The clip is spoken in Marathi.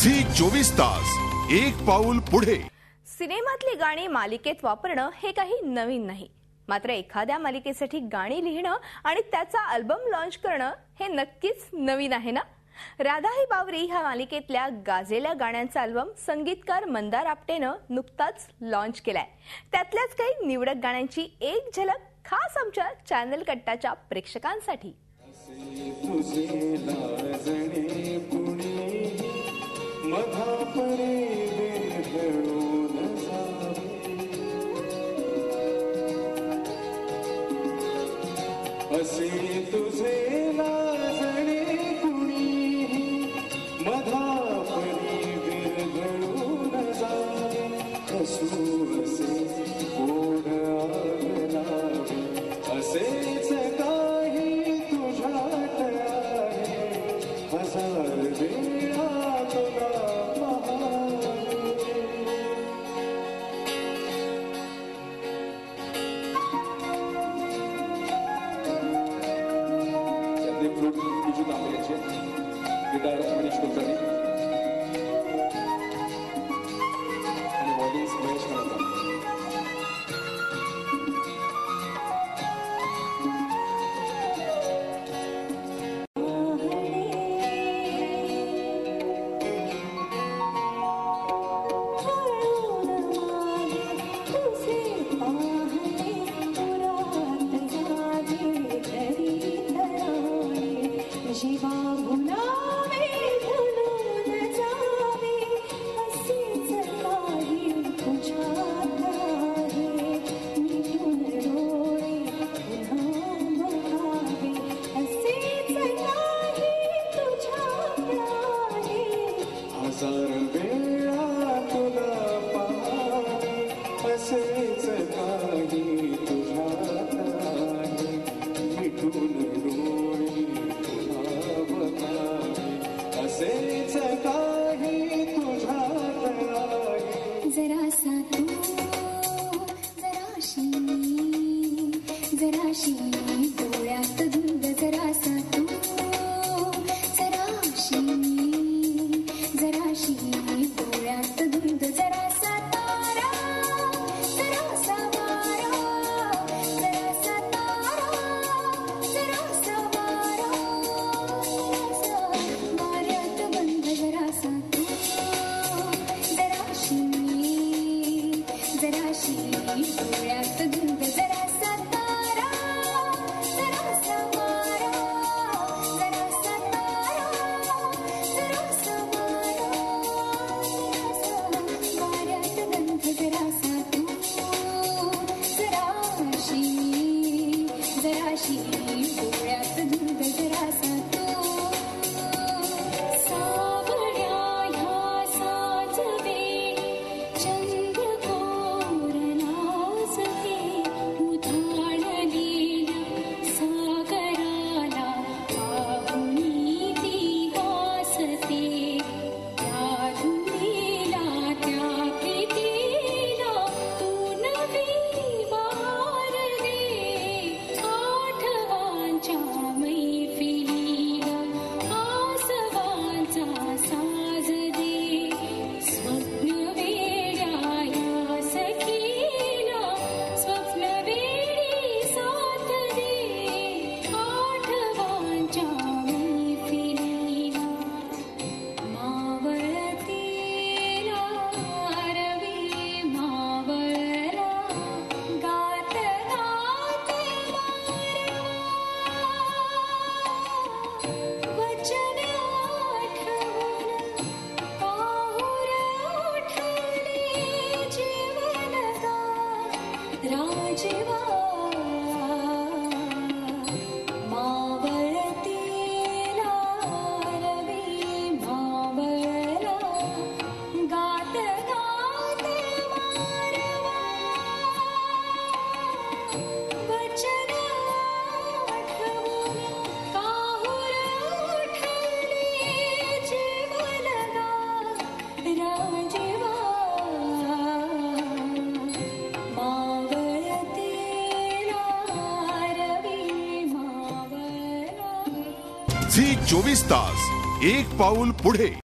झी 24 तास एक पाऊल पुढे। सिनेमातली गाणी मालिकेत वापरणं हे काही नवीन नाही, मात्र एखाद्या मालिकेसाठी गाणी लिहिणं आणि त्याचा अल्बम लॉन्च करणं हे नक्कीच नवीन आहे ना। राधा ही बावरी ह्या मालिकेतल्या गाजलेल्या गाण्यांचा अल्बम संगीतकार मंदार आपटेनं नुकताच लॉन्च केलाय। त्यातल्याच काही निवडक गाण्यांची एक झलक खास आमच्या चॅनल कट्टाच्या प्रेक्षकांसाठी। असे तुझे लाजणे कुणी मधापरी विरघळून जावे, हसू असे ओढ लागलावे, असेच काही तुझ्यात आहे, हजार वेळा तुला गिटार मनीष कुलकर्णी आणि व्हायोलिन्स महेश खंडागळे। हजार वेळा तुला पाहावे, असेच काही तुझ्यात आहे, मिठून डोळे तुला बघावे, असेच काही तुझ्यात आहे। जरासा तू जराशी डोळ्यात धुंद, जरासा तू जराशी डोळ्यात धुंद, जरासा तारा जरासा वारा, जरासा तारा जरासा वारा, वाऱ्यात बंद, जरासा तू जराशी डोळ्यात धुंद, जरासा तारा जरासा वारा, जरासा तारा जरासा जराशी डोळ्यात धुंद, जरासा तू सावळ्या ह्या साजवे चंद्रकोर नाचते, उधाळलेल्या सागराला पाहुणी ती वासते, त्या धुंदीला त्या प्रीतीला तू नवी वार दे, आठवांच्या मैफिलीला आसवांचा साज दे, स्वप्न वेड्या या सखीला स्वप्न वेडी साथ दे, आठवांच्या मैफिलीला मावळतीला रवी मावळला, गात गात वचन आठवून पाहुर उठले, जीवन राजवा मावळतीला रवी मावळला, गात गात मारवा, वचन आठवून पाहुर उठले, जीवन राजवा मावळतीला रवी मावळला। झी 24 तास एक पाऊल पुढे।